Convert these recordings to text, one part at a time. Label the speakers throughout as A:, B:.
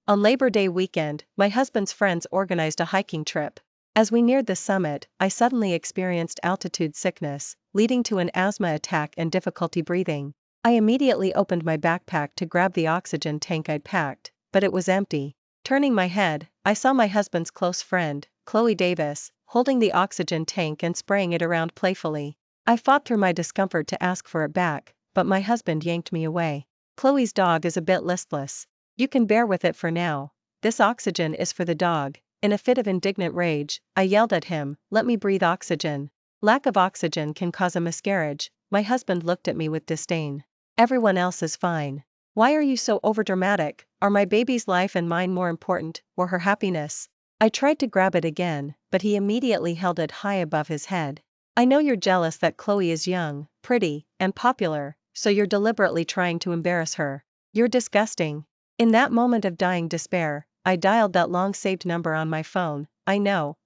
A: On Labor Day weekend, my husband's friends organized a hiking trip. As we neared the summit, I suddenly experienced altitude sickness, leading to an asthma attack and difficulty breathing. I immediately opened my backpack to grab the oxygen tank I'd packed, but it was empty. Turning my head, I saw my husband's close friend, Khloe Davis, holding the oxygen tank and spraying it around playfully. I fought through my discomfort to ask for it back, but my husband yanked me away. Khloe's dog is a bit listless. You can bear with it for now. This oxygen is for the dog. In a fit of indignant rage, I yelled at him, "Let me breathe oxygen. Lack of oxygen can cause a miscarriage." My husband looked at me with disdain. Everyone else is fine. Why are you so overdramatic? Are my baby's life and mine more important, or her happiness? I tried to grab it again, but he immediately held it high above his head. I know you're jealous that Khloe is young, pretty, and popular, so you're deliberately trying to embarrass her. You're disgusting. In that moment of dying despair, I dialed that long-saved number on my phone. I know.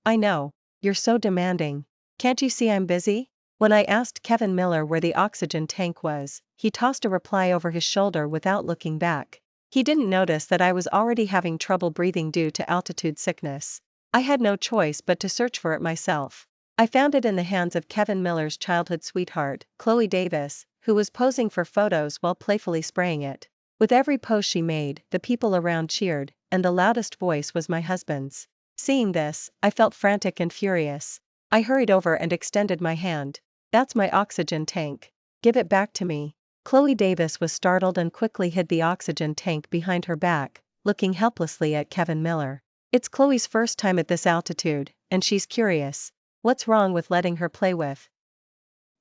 A: You're so demanding. Can't you see I'm busy? When I asked Kevin Miller where the oxygen tank was, he tossed a reply over his shoulder without looking back. He didn't notice that I was already having trouble breathing due to altitude sickness. I had no choice but to search for it myself. I found it in the hands of Kevin Miller's childhood sweetheart, Khloe Davis, who was posing for photos while playfully spraying it. With every pose she made, the people around cheered, and the loudest voice was my husband's. Seeing this, I felt frantic and furious. I hurried over and extended my hand. "That's my oxygen tank. Give it back to me." Khloe Davis was startled and quickly hid the oxygen tank behind her back, looking helplessly at Kevin Miller. It's Khloe's first time at this altitude, and she's curious. What's wrong with letting her play with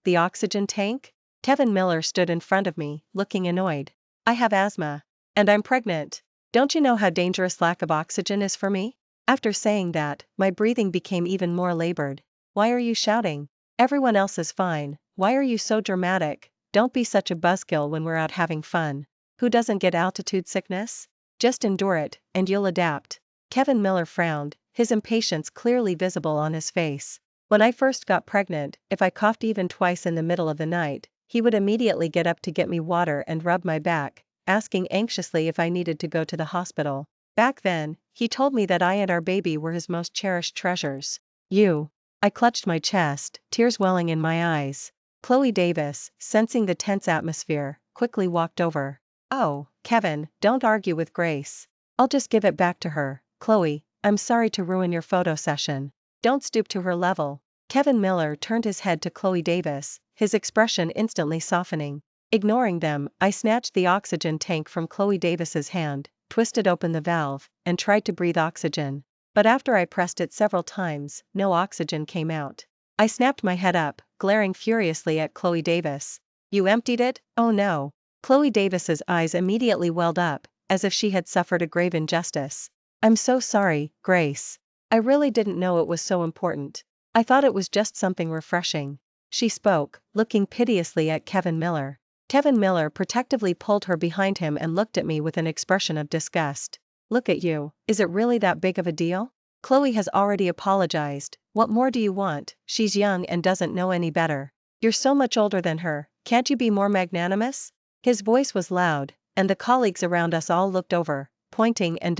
A: the oxygen tank? Kevin Miller stood in front of me, looking annoyed. "I have asthma. And I'm pregnant. Don't you know how dangerous lack of oxygen is for me?" After saying that, my breathing became even more labored. "Why are you shouting? Everyone else is fine. Why are you so dramatic? Don't be such a buzzkill when we're out having fun. Who doesn't get altitude sickness? Just endure it, and you'll adapt." Kevin Miller frowned, his impatience clearly visible on his face. When I first got pregnant, if I coughed even twice in the middle of the night, he would immediately get up to get me water and rub my back, asking anxiously if I needed to go to the hospital. Back then, he told me that I and our baby were his most cherished treasures. "You." I clutched my chest, tears welling in my eyes. Khloe Davis, sensing the tense atmosphere, quickly walked over. "Oh, Kevin, don't argue with Grace. I'll just give it back to her." "Khloe, I'm sorry to ruin your photo session. Don't stoop to her level." Kevin Miller turned his head to Khloe Davis, his expression instantly softening. Ignoring them, I snatched the oxygen tank from Khloe Davis's hand, twisted open the valve, and tried to breathe oxygen. But after I pressed it several times, no oxygen came out. I snapped my head up, glaring furiously at Khloe Davis. "You emptied it? Oh no." Khloe Davis's eyes immediately welled up, as if she had suffered a grave injustice. "I'm so sorry, Grace. I really didn't know it was so important. I thought it was just something refreshing." She spoke, looking piteously at Kevin Miller. Kevin Miller protectively pulled her behind him and looked at me with an expression of disgust. "Look at you, is it really that big of a deal? Khloe has already apologized. What more do you want? She's young and doesn't know any better. You're so much older than her, can't you be more magnanimous?" His voice was loud, and the colleagues around us all looked over, pointing and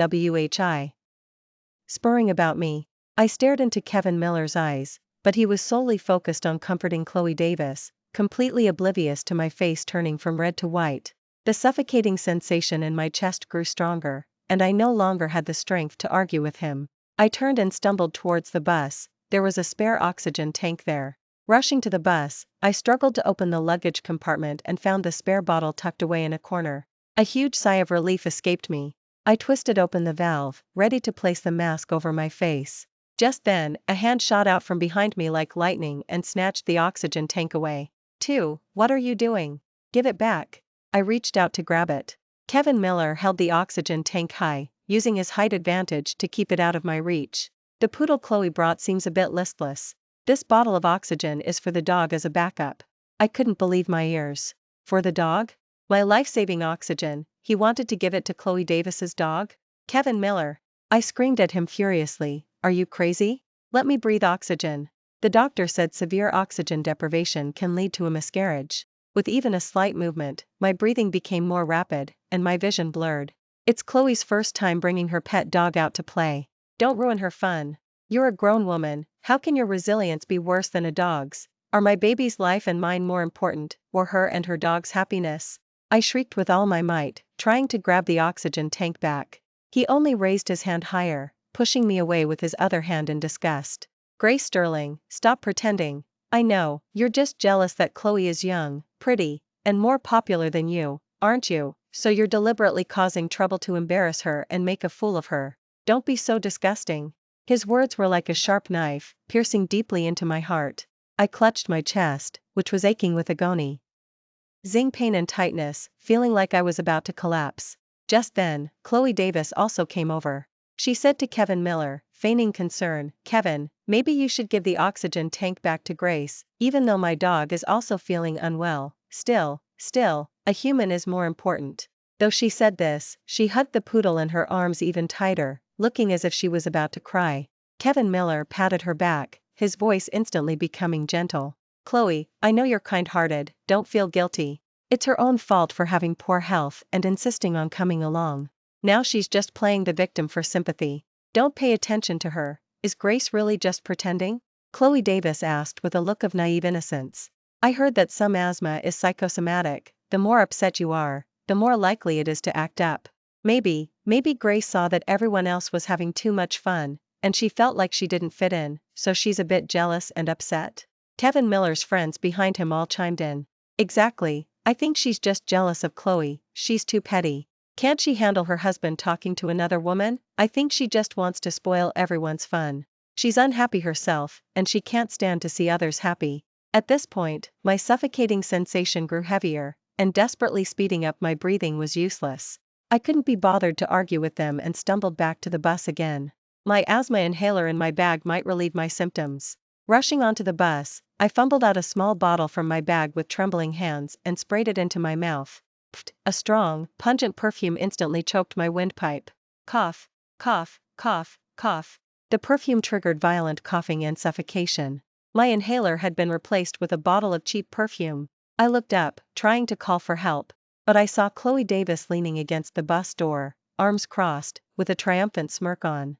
A: spurring about me. I stared into Kevin Miller's eyes, but he was solely focused on comforting Khloe Davis, completely oblivious to my face turning from red to white. The suffocating sensation in my chest grew stronger, and I no longer had the strength to argue with him. I turned and stumbled towards the bus. There was a spare oxygen tank there. Rushing to the bus, I struggled to open the luggage compartment and found the spare bottle tucked away in a corner. A huge sigh of relief escaped me. I twisted open the valve, ready to place the mask over my face. Just then, a hand shot out from behind me like lightning and snatched the oxygen tank away. What are you doing? Give it back." I reached out to grab it. Kevin Miller held the oxygen tank high, using his height advantage to keep it out of my reach. "The poodle Khloe brought seems a bit listless. This bottle of oxygen is for the dog as a backup." I couldn't believe my ears. For the dog? My life-saving oxygen, he wanted to give it to Khloe Davis's dog? "Kevin Miller!" I screamed at him furiously. "Are you crazy? Let me breathe oxygen. The doctor said severe oxygen deprivation can lead to a miscarriage." With even a slight movement, my breathing became more rapid, and my vision blurred. It's Chloe's first time bringing her pet dog out to play. Don't ruin her fun. You're a grown woman, how can your resilience be worse than a dog's? Are my baby's life and mine more important, or her and her dog's happiness? I shrieked with all my might, trying to grab the oxygen tank back. He only raised his hand higher, pushing me away with his other hand in disgust. Grace Sterling, stop pretending. I know, you're just jealous that Khloe is young, pretty, and more popular than you, aren't you? So you're deliberately causing trouble to embarrass her and make a fool of her. Don't be so disgusting. His words were like a sharp knife, piercing deeply into my heart. I clutched my chest, which was aching with agony. Zing pain and tightness, feeling like I was about to collapse. Just then, Khloe Davis also came over. She said to Kevin Miller, feigning concern, Kevin, maybe you should give the oxygen tank back to Grace, even though my dog is also feeling unwell. Still, a human is more important. Though she said this, she hugged the poodle in her arms even tighter, looking as if she was about to cry. Kevin Miller patted her back, his voice instantly becoming gentle. Khloe, I know you're kind-hearted, don't feel guilty. It's her own fault for having poor health and insisting on coming along. Now she's just playing the victim for sympathy. Don't pay attention to her. Is Grace really just pretending? Khloe Davis asked with a look of naive innocence. I heard that some asthma is psychosomatic. The more upset you are, the more likely it is to act up. Maybe Grace saw that everyone else was having too much fun, and she felt like she didn't fit in, so she's a bit jealous and upset. Kevin Miller's friends behind him all chimed in. Exactly, I think she's just jealous of Khloe, she's too petty. Can't she handle her husband talking to another woman? I think she just wants to spoil everyone's fun. She's unhappy herself, and she can't stand to see others happy. At this point, my suffocating sensation grew heavier, and desperately speeding up my breathing was useless. I couldn't be bothered to argue with them and stumbled back to the bus again. My asthma inhaler in my bag might relieve my symptoms. Rushing onto the bus, I fumbled out a small bottle from my bag with trembling hands and sprayed it into my mouth. Pfft, a strong, pungent perfume instantly choked my windpipe. Cough, cough, cough, cough. The perfume triggered violent coughing and suffocation. My inhaler had been replaced with a bottle of cheap perfume. I looked up, trying to call for help, but I saw Khloe Davis leaning against the bus door, arms crossed, with a triumphant smirk on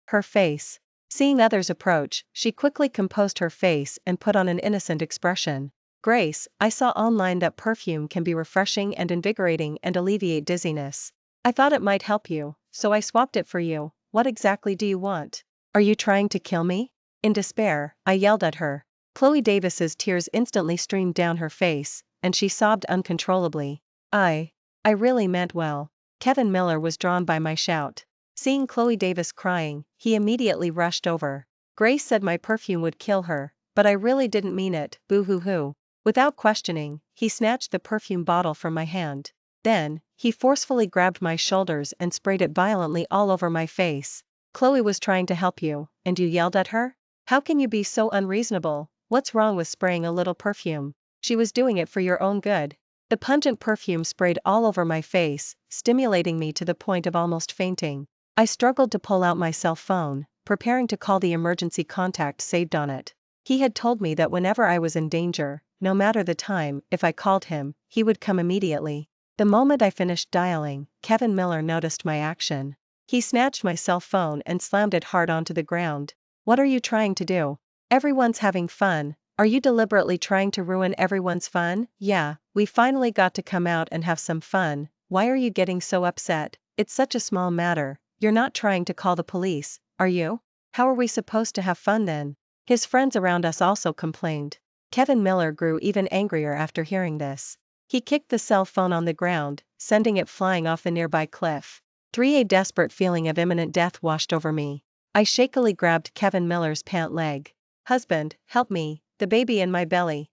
A: her face. Seeing others approach, she quickly composed her face and put on an innocent expression. Grace, I saw online that perfume can be refreshing and invigorating and alleviate dizziness. I thought it might help you, so I swapped it for you. What exactly do you want? Are you trying to kill me? In despair, I yelled at her. Khloe Davis's tears instantly streamed down her face, and she sobbed uncontrollably. I really meant well. Kevin Miller was drawn by my shout. Seeing Khloe Davis crying, he immediately rushed over. Grace said my perfume would kill her, but I really didn't mean it, boo-hoo-hoo. Without questioning, he snatched the perfume bottle from my hand. Then, he forcefully grabbed my shoulders and sprayed it violently all over my face. Khloe was trying to help you, and you yelled at her? How can you be so unreasonable? What's wrong with spraying a little perfume? She was doing it for your own good. The pungent perfume sprayed all over my face, stimulating me to the point of almost fainting. I struggled to pull out my cell phone, preparing to call the emergency contact saved on it. He had told me that whenever I was in danger, no matter the time, if I called him, he would come immediately. The moment I finished dialing, Kevin Miller noticed my action. He snatched my cell phone and slammed it hard onto the ground. What are you trying to do? Everyone's having fun. Are you deliberately trying to ruin everyone's fun? Yeah, we finally got to come out and have some fun. Why are you getting so upset? It's such a small matter. You're not trying to call the police, are you? How are we supposed to have fun then? His friends around us also complained. Kevin Miller grew even angrier after hearing this. He kicked the cell phone on the ground, sending it flying off the nearby cliff. A desperate feeling of imminent death washed over me. I shakily grabbed Kevin Miller's pant leg. Husband, help me, the baby in my belly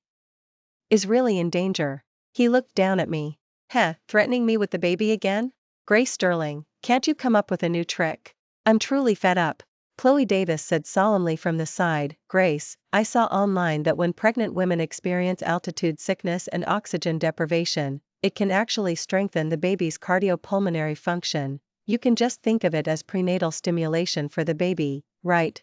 A: is really in danger. He looked down at me. Heh, threatening me with the baby again? Grace Sterling, can't you come up with a new trick? I'm truly fed up. Khloe Davis said solemnly from the side. Grace, I saw online that when pregnant women experience altitude sickness and oxygen deprivation, it can actually strengthen the baby's cardiopulmonary function. You can just think of it as prenatal stimulation for the baby. Right,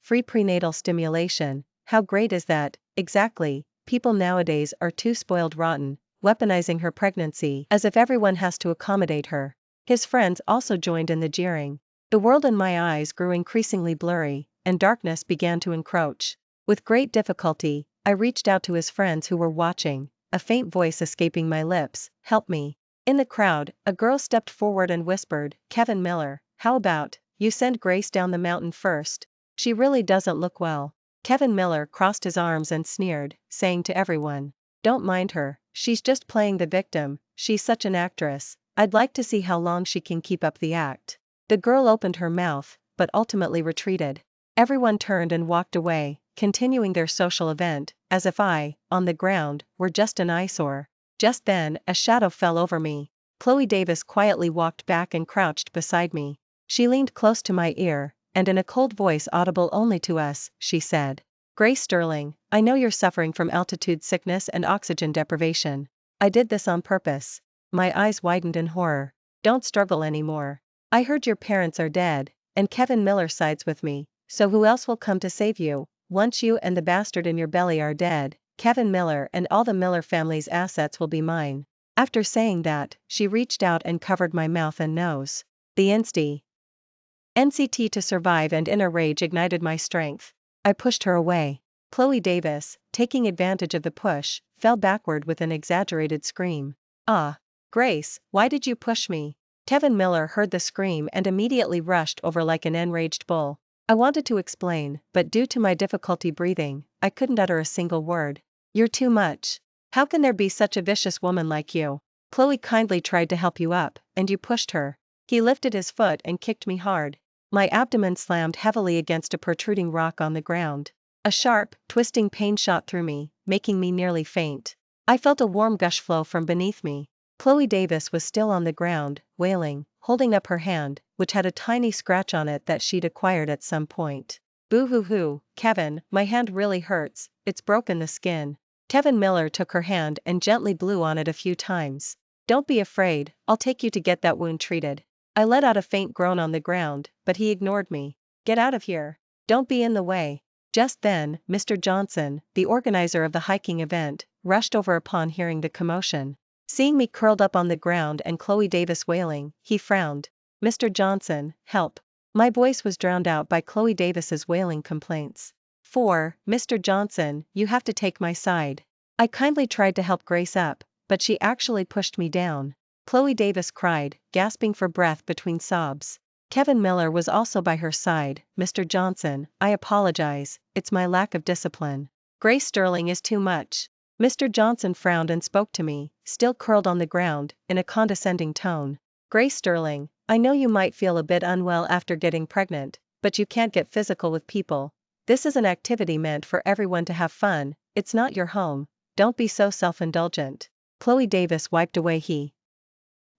A: free prenatal stimulation. How great is that? Exactly. People nowadays are too spoiled rotten, weaponizing her pregnancy as if everyone has to accommodate her. His friends also joined in the jeering. The world in my eyes grew increasingly blurry, and darkness began to encroach. With great difficulty, I reached out to his friends who were watching, a faint voice escaping my lips, "Help me." In the crowd, a girl stepped forward and whispered, "Kevin Miller, how about you send Grace down the mountain first? She really doesn't look well." Kevin Miller crossed his arms and sneered, saying to everyone, "Don't mind her, she's just playing the victim, she's such an actress, I'd like to see how long she can keep up the act." The girl opened her mouth, but ultimately retreated. Everyone turned and walked away, continuing their social event, as if I, on the ground, were just an eyesore. Just then, a shadow fell over me. Khloe Davis quietly walked back and crouched beside me. She leaned close to my ear, and in a cold voice audible only to us, she said, "Grace Sterling, I know you're suffering from altitude sickness and oxygen deprivation. I did this on purpose." My eyes widened in horror. "Don't struggle anymore. I heard your parents are dead, and Kevin Miller sides with me, so who else will come to save you? Once you and the bastard in your belly are dead, Kevin Miller and all the Miller family's assets will be mine." After saying that, she reached out and covered my mouth and nose. The NCT to survive and inner rage ignited my strength. I pushed her away. Khloe Davis, taking advantage of the push, fell backward with an exaggerated scream. "Ah! Grace, why did you push me?" Kevin Miller heard the scream and immediately rushed over like an enraged bull. I wanted to explain, but due to my difficulty breathing, I couldn't utter a single word. "You're too much. How can there be such a vicious woman like you? Khloe kindly tried to help you up, and you pushed her." He lifted his foot and kicked me hard. My abdomen slammed heavily against a protruding rock on the ground. A sharp, twisting pain shot through me, making me nearly faint. I felt a warm gush flow from beneath me. Khloe Davis was still on the ground, wailing, holding up her hand, which had a tiny scratch on it that she'd acquired at some point. "Boo-hoo-hoo, Kevin, my hand really hurts, it's broken the skin." Kevin Miller took her hand and gently blew on it a few times. "Don't be afraid, I'll take you to get that wound treated." I let out a faint groan on the ground, but he ignored me. "Get out of here. Don't be in the way." Just then, Mr. Johnson, the organizer of the hiking event, rushed over upon hearing the commotion. Seeing me curled up on the ground and Khloe Davis wailing, he frowned. "Mr. Johnson, help." My voice was drowned out by Khloe Davis's wailing complaints. "Mr. Johnson, you have to take my side." I kindly tried to help Grace up, but she actually pushed me down. Khloe Davis cried, gasping for breath between sobs. Kevin Miller was also by her side. "Mr. Johnson, I apologize, it's my lack of discipline. Grace Sterling is too much." Mr. Johnson frowned and spoke to me, still curled on the ground, in a condescending tone. "Grace Sterling, I know you might feel a bit unwell after getting pregnant, but you can't get physical with people. This is an activity meant for everyone to have fun, it's not your home, don't be so self-indulgent." Khloe Davis wiped away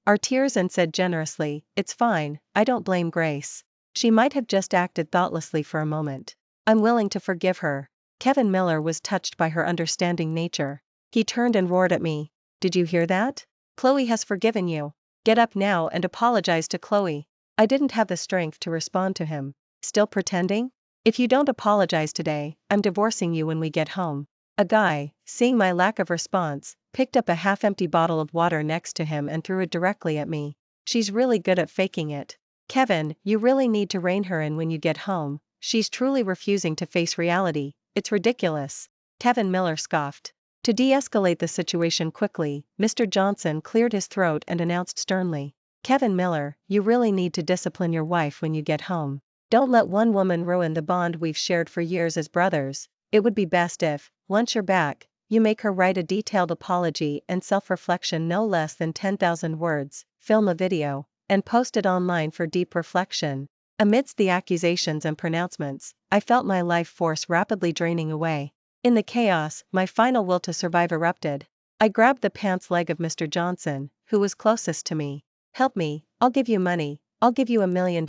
A: our tears and said generously, "It's fine, I don't blame Grace. She might have just acted thoughtlessly for a moment. I'm willing to forgive her." Kevin Miller was touched by her understanding nature. He turned and roared at me. "Did you hear that? Khloe has forgiven you. Get up now and apologize to Khloe." I didn't have the strength to respond to him. "Still pretending? If you don't apologize today, I'm divorcing you when we get home." A guy, seeing my lack of response, picked up a half-empty bottle of water next to him and threw it directly at me. "She's really good at faking it. Kevin, you really need to rein her in when you get home. She's truly refusing to face reality, it's ridiculous." Kevin Miller scoffed. To de-escalate the situation quickly, Mr. Johnson cleared his throat and announced sternly, "Kevin Miller, you really need to discipline your wife when you get home. Don't let one woman ruin the bond we've shared for years as brothers. It would be best if, once you're back, you make her write a detailed apology and self-reflection no less than 10,000 words, film a video, and post it online for deep reflection." Amidst the accusations and pronouncements, I felt my life force rapidly draining away. In the chaos, my final will to survive erupted. I grabbed the pants leg of Mr. Johnson, who was closest to me. "Help me, I'll give you money, I'll give you $1 million,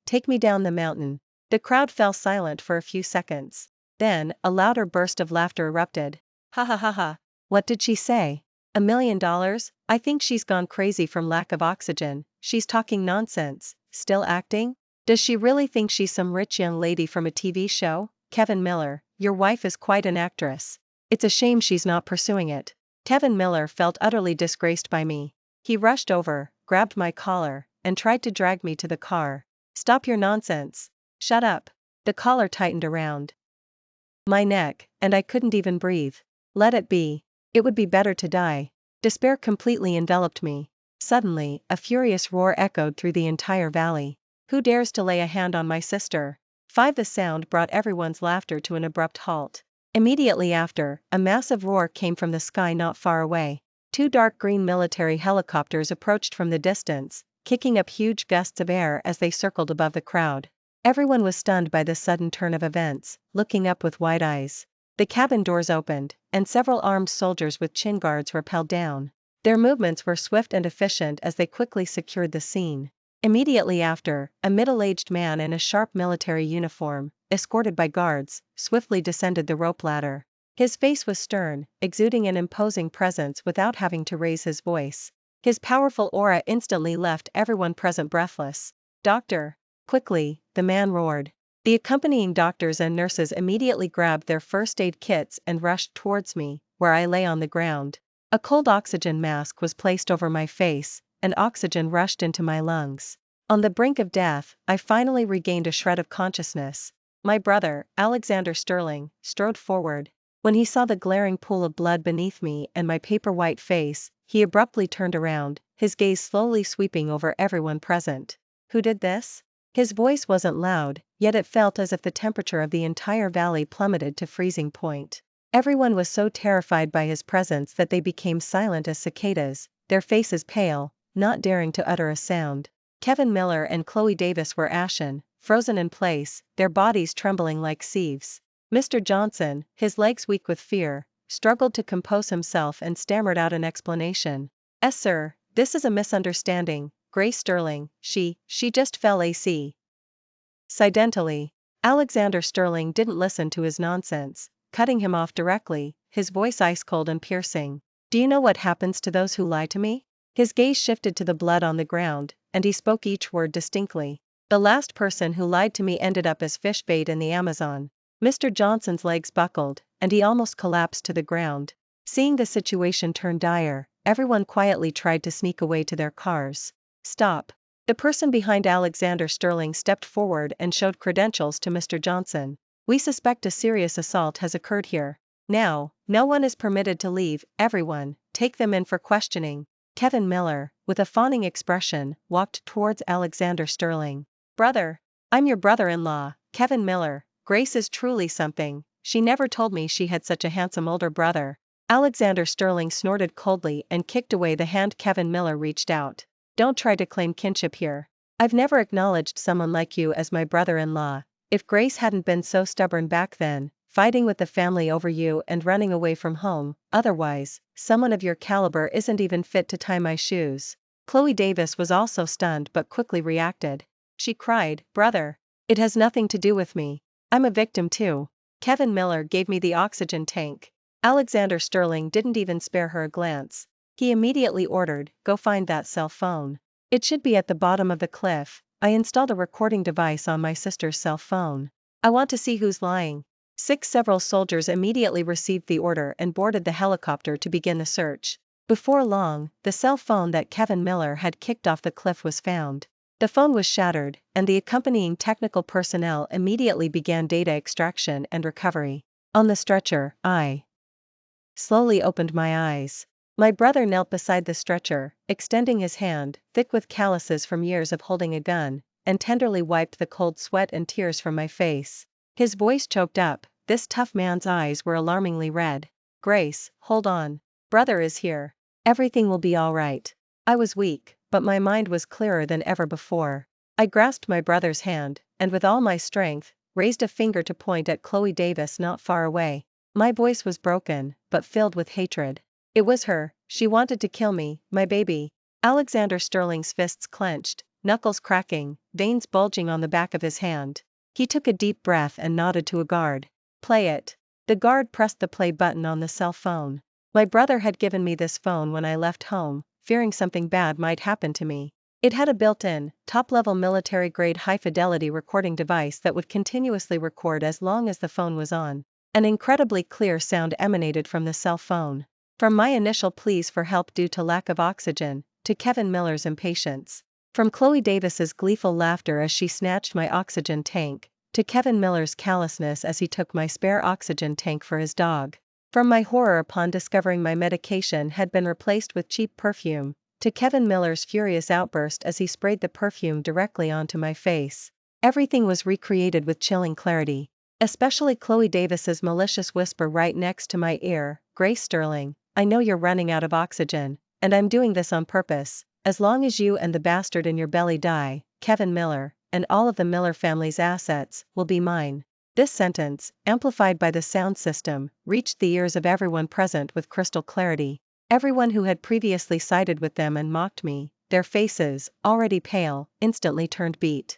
A: take me down the mountain." The crowd fell silent for a few seconds. Then, a louder burst of laughter erupted. "Ha ha ha ha. What did she say? $1 million? I think she's gone crazy from lack of oxygen, she's talking nonsense, still acting? Does she really think she's some rich young lady from a TV show? Kevin Miller, your wife is quite an actress. It's a shame she's not pursuing it." Kevin Miller felt utterly disgraced by me. He rushed over, grabbed my collar, and tried to drag me to the car. "Stop your nonsense." "Shut up." The collar tightened around my neck, and I couldn't even breathe. "Let it be. It would be better to die." Despair completely enveloped me. Suddenly, a furious roar echoed through the entire valley. "Who dares to lay a hand on my sister?" The sound brought everyone's laughter to an abrupt halt. Immediately after, a massive roar came from the sky not far away. Two dark green military helicopters approached from the distance, kicking up huge gusts of air as they circled above the crowd. Everyone was stunned by this sudden turn of events, looking up with wide eyes. The cabin doors opened, and several armed soldiers with chin guards rappelled down. Their movements were swift and efficient as they quickly secured the scene. Immediately after, a middle-aged man in a sharp military uniform, escorted by guards, swiftly descended the rope ladder. His face was stern, exuding an imposing presence without having to raise his voice. His powerful aura instantly left everyone present breathless. "Doctor!" Quickly, the man roared. The accompanying doctors and nurses immediately grabbed their first aid kits and rushed towards me, where I lay on the ground. A cold oxygen mask was placed over my face, and oxygen rushed into my lungs. On the brink of death, I finally regained a shred of consciousness. My brother, Alexander Sterling, strode forward. When he saw the glaring pool of blood beneath me and my paper-white face, he abruptly turned around, his gaze slowly sweeping over everyone present. "Who did this?" His voice wasn't loud, yet it felt as if the temperature of the entire valley plummeted to freezing point. Everyone was so terrified by his presence that they became silent as cicadas, their faces pale, not daring to utter a sound. Kevin Miller and Khloe Davis were ashen, frozen in place, their bodies trembling like sieves. Mr. Johnson, his legs weak with fear, struggled to compose himself and stammered out an explanation. Sir, this is a misunderstanding. Grace Sterling, she just fell accidentally." Alexander Sterling didn't listen to his nonsense, cutting him off directly, his voice ice-cold and piercing. "Do you know what happens to those who lie to me?" His gaze shifted to the blood on the ground, and he spoke each word distinctly. "The last person who lied to me ended up as fish bait in the Amazon." Mr. Johnson's legs buckled, and he almost collapsed to the ground. Seeing the situation turn dire, everyone quietly tried to sneak away to their cars. "Stop." The person behind Alexander Sterling stepped forward and showed credentials to Mr. Johnson. "We suspect a serious assault has occurred here. Now, no one is permitted to leave. Everyone, take them in for questioning." Kevin Miller, with a fawning expression, walked towards Alexander Sterling. "Brother. I'm your brother-in-law, Kevin Miller. Grace is truly something. She never told me she had such a handsome older brother." Alexander Sterling snorted coldly and kicked away the hand Kevin Miller reached out. "Don't try to claim kinship here. I've never acknowledged someone like you as my brother-in-law. If Grace hadn't been so stubborn back then, fighting with the family over you and running away from home, otherwise, someone of your caliber isn't even fit to tie my shoes." Khloe Davis was also stunned but quickly reacted. She cried, "Brother! It has nothing to do with me. I'm a victim too." Kevin Miller gave me the oxygen tank. Alexander Sterling didn't even spare her a glance. He immediately ordered, "Go find that cell phone. It should be at the bottom of the cliff." I installed a recording device on my sister's cell phone. "I want to see who's lying." Several soldiers immediately received the order and boarded the helicopter to begin the search. Before long, the cell phone that Kevin Miller had kicked off the cliff was found. The phone was shattered, and the accompanying technical personnel immediately began data extraction and recovery. On the stretcher, I slowly opened my eyes. My brother knelt beside the stretcher, extending his hand, thick with calluses from years of holding a gun, and tenderly wiped the cold sweat and tears from my face. His voice choked up, this tough man's eyes were alarmingly red. "Grace, hold on. Brother is here. Everything will be all right." I was weak, but my mind was clearer than ever before. I grasped my brother's hand, and with all my strength, raised a finger to point at Khloe Davis not far away. My voice was broken, but filled with hatred. It was her, she wanted to kill me, my baby. Alexander Sterling's fists clenched, knuckles cracking, veins bulging on the back of his hand. He took a deep breath and nodded to a guard. "Play it." The guard pressed the play button on the cell phone. My brother had given me this phone when I left home, fearing something bad might happen to me. It had a built-in, top-level military-grade high-fidelity recording device that would continuously record as long as the phone was on. An incredibly clear sound emanated from the cell phone. From my initial pleas for help due to lack of oxygen, to Kevin Miller's impatience. From Khloe Davis's gleeful laughter as she snatched my oxygen tank, to Kevin Miller's callousness as he took my spare oxygen tank for his dog. From my horror upon discovering my medication had been replaced with cheap perfume, to Kevin Miller's furious outburst as he sprayed the perfume directly onto my face. Everything was recreated with chilling clarity. Especially Khloe Davis's malicious whisper right next to my ear, "Grace Sterling, I know you're running out of oxygen, and I'm doing this on purpose. As long as you and the bastard in your belly die, Kevin Miller, and all of the Miller family's assets, will be mine." This sentence, amplified by the sound system, reached the ears of everyone present with crystal clarity. Everyone who had previously sided with them and mocked me, their faces, already pale, instantly turned beet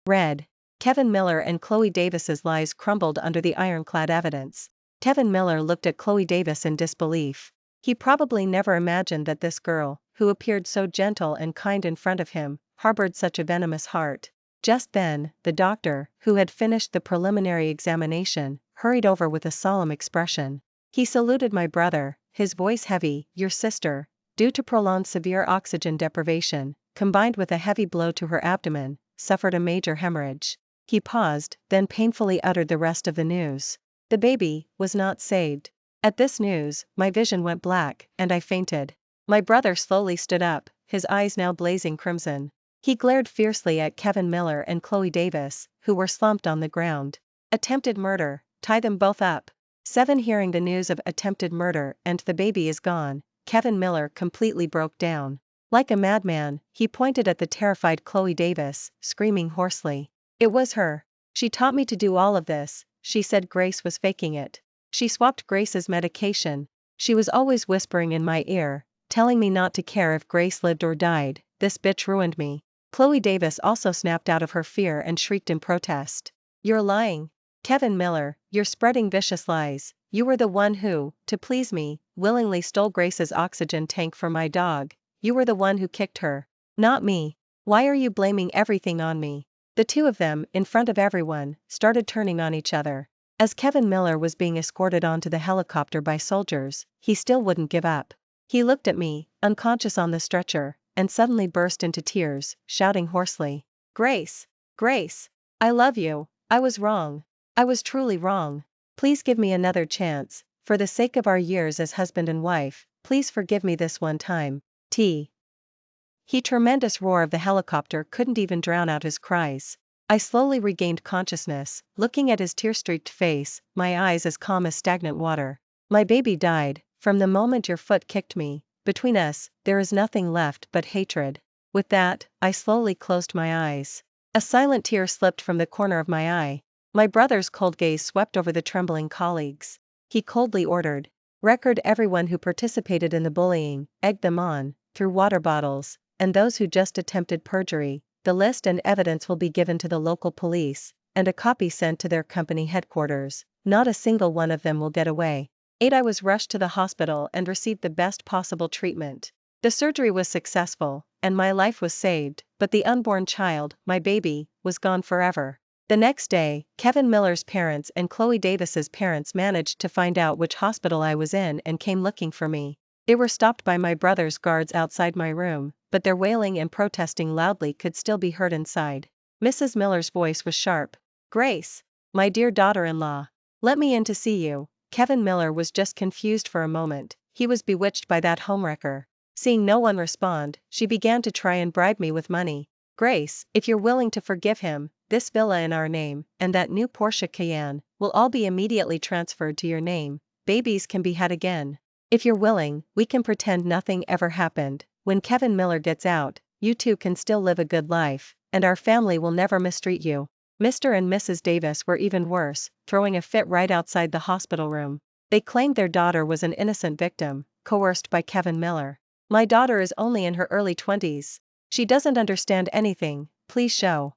A: red. Kevin Miller and Khloe Davis's lies crumbled under the ironclad evidence. Kevin Miller looked at Khloe Davis in disbelief. He probably never imagined that this girl, who appeared so gentle and kind in front of him, harbored such a venomous heart. Just then, the doctor, who had finished the preliminary examination, hurried over with a solemn expression. He saluted my brother, his voice heavy. "Your sister, due to prolonged severe oxygen deprivation, combined with a heavy blow to her abdomen, suffered a major hemorrhage." He paused, then painfully uttered the rest of the news. The baby was not saved. At this news, my vision went black, and I fainted. My brother slowly stood up, his eyes now blazing crimson. He glared fiercely at Kevin Miller and Khloe Davis, who were slumped on the ground. "Attempted murder, tie them both up." 7. Hearing the news of attempted murder and the baby is gone, Kevin Miller completely broke down. Like a madman, he pointed at the terrified Khloe Davis, screaming hoarsely. "It was her. She taught me to do all of this." She said Grace was faking it. "She swapped Grace's medication. She was always whispering in my ear, telling me not to care if Grace lived or died. This bitch ruined me." Khloe Davis also snapped out of her fear and shrieked in protest. "You're lying. Kevin Miller, you're spreading vicious lies. You were the one who, to please me, willingly stole Grace's oxygen tank for my dog. You were the one who kicked her. Not me. Why are you blaming everything on me?" The two of them, in front of everyone, started turning on each other. As Kevin Miller was being escorted onto the helicopter by soldiers, he still wouldn't give up. He looked at me, unconscious on the stretcher, and suddenly burst into tears, shouting hoarsely, "Grace! Grace! I love you. I was wrong. I was truly wrong. Please give me another chance. For the sake of our years as husband and wife, please forgive me this one time." He tremendous roar of the helicopter couldn't even drown out his cries. I slowly regained consciousness, looking at his tear-streaked face, my eyes as calm as stagnant water. "My baby died, from the moment your foot kicked me. Between us, there is nothing left but hatred." With that, I slowly closed my eyes. A silent tear slipped from the corner of my eye. My brother's cold gaze swept over the trembling colleagues. He coldly ordered, "Record everyone who participated in the bullying, egged them on, threw water bottles, and those who just attempted perjury. The list and evidence will be given to the local police, and a copy sent to their company headquarters. Not a single one of them will get away." 8. I was rushed to the hospital and received the best possible treatment. The surgery was successful, and my life was saved, but the unborn child, my baby, was gone forever. The next day, Kevin Miller's parents and Khloe Davis's parents managed to find out which hospital I was in and came looking for me. They were stopped by my brother's guards outside my room, but their wailing and protesting loudly could still be heard inside. Mrs. Miller's voice was sharp. "Grace, my dear daughter-in-law, let me in to see you." Kevin Miller was just confused for a moment. He was bewitched by that homewrecker. Seeing no one respond, she began to try and bribe me with money. "Grace, if you're willing to forgive him, this villa in our name, and that new Porsche Cayenne, will all be immediately transferred to your name. Babies can be had again. If you're willing, we can pretend nothing ever happened. When Kevin Miller gets out, you two can still live a good life, and our family will never mistreat you." Mr. and Mrs. Davis were even worse, throwing a fit right outside the hospital room. They claimed their daughter was an innocent victim, coerced by Kevin Miller. "My daughter is only in her early 20s. She doesn't understand anything. Please show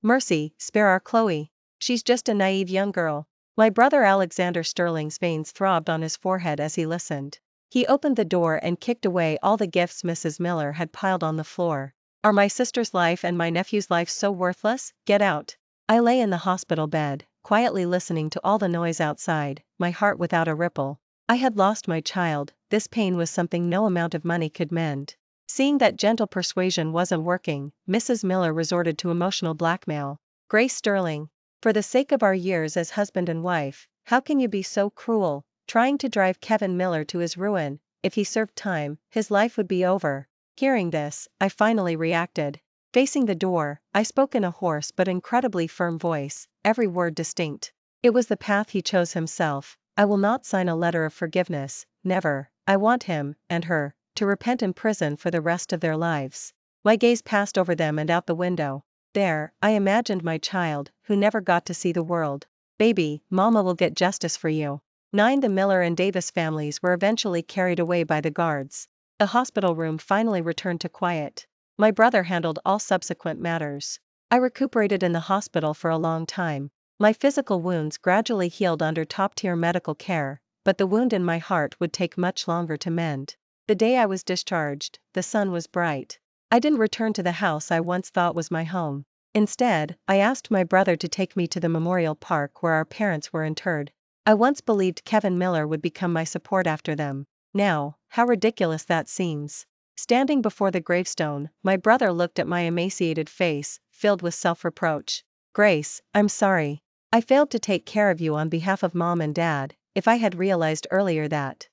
A: mercy, spare our Khloe. She's just a naive young girl." My brother Alexander Sterling's veins throbbed on his forehead as he listened. He opened the door and kicked away all the gifts Mrs. Miller had piled on the floor. "Are my sister's life and my nephew's life so worthless? Get out." I lay in the hospital bed, quietly listening to all the noise outside, my heart without a ripple. I had lost my child. This pain was something no amount of money could mend. Seeing that gentle persuasion wasn't working, Mrs. Miller resorted to emotional blackmail. Grace Sterling, for the sake of our years as husband and wife, how can you be so cruel, trying to drive Kevin Miller to his ruin? If he served time, his life would be over. Hearing this, I finally reacted. Facing the door, I spoke in a hoarse but incredibly firm voice, every word distinct. It was the path he chose himself. I will not sign a letter of forgiveness, never. I want him, and her, to repent in prison for the rest of their lives. My gaze passed over them and out the window. There, I imagined my child, who never got to see the world. Baby, Mama will get justice for you. 9. The Miller and Davis families were eventually carried away by the guards. The hospital room finally returned to quiet. My brother handled all subsequent matters. I recuperated in the hospital for a long time. My physical wounds gradually healed under top-tier medical care, but the wound in my heart would take much longer to mend. The day I was discharged, the sun was bright. I didn't return to the house I once thought was my home. Instead, I asked my brother to take me to the memorial park where our parents were interred. I once believed Kevin Miller would become my support after them. Now, how ridiculous that seems. Standing before the gravestone, my brother looked at my emaciated face, filled with self-reproach. Grace, I'm sorry. I failed to take care of you on behalf of Mom and Dad. If I had realized earlier that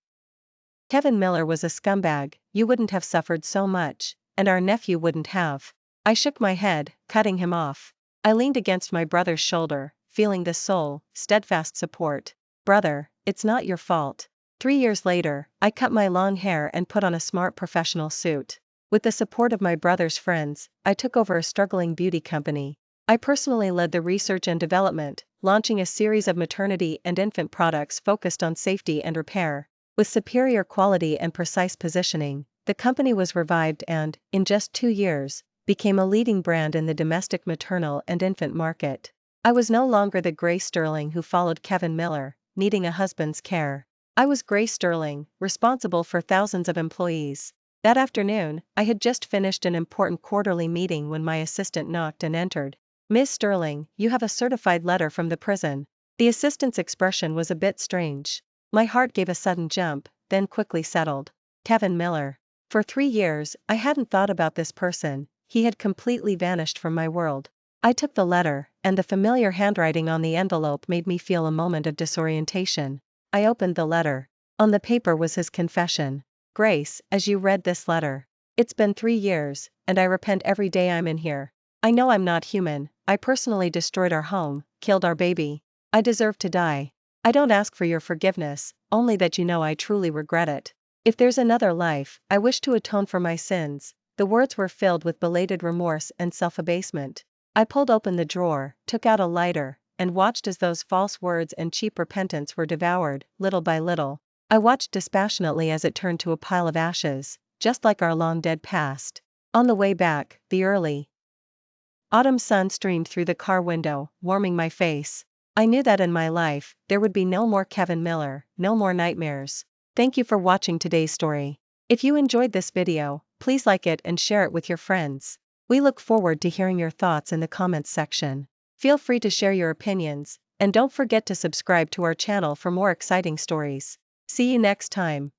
A: Kevin Miller was a scumbag, you wouldn't have suffered so much, and our nephew wouldn't have. I shook my head, cutting him off. I leaned against my brother's shoulder, feeling the steadfast support. Brother, it's not your fault. 3 years later, I cut my long hair and put on a smart professional suit. With the support of my brother's friends, I took over a struggling beauty company. I personally led the research and development, launching a series of maternity and infant products focused on safety and repair. With superior quality and precise positioning, the company was revived and, in just 2 years, became a leading brand in the domestic maternal and infant market. I was no longer the Grace Sterling who followed Kevin Miller, needing a husband's care. I was Grace Sterling, responsible for thousands of employees. That afternoon, I had just finished an important quarterly meeting when my assistant knocked and entered. Miss Sterling, you have a certified letter from the prison. The assistant's expression was a bit strange. My heart gave a sudden jump, then quickly settled. Kevin Miller. For 3 years, I hadn't thought about this person. He had completely vanished from my world. I took the letter, and the familiar handwriting on the envelope made me feel a moment of disorientation. I opened the letter. On the paper was his confession. Grace, as you read this letter, it's been 3 years, and I repent every day I'm in here. I know I'm not human. I personally destroyed our home, killed our baby. I deserve to die. I don't ask for your forgiveness, only that you know I truly regret it. If there's another life, I wish to atone for my sins. The words were filled with belated remorse and self-abasement. I pulled open the drawer, took out a lighter, and watched as those false words and cheap repentance were devoured, little by little. I watched dispassionately as it turned to a pile of ashes, just like our long-dead past. On the way back, the early autumn sun streamed through the car window, warming my face. I knew that in my life, there would be no more Kevin Miller, no more nightmares. Thank you for watching today's story. If you enjoyed this video, please like it and share it with your friends. We look forward to hearing your thoughts in the comments section. Feel free to share your opinions, and don't forget to subscribe to our channel for more exciting stories. See you next time.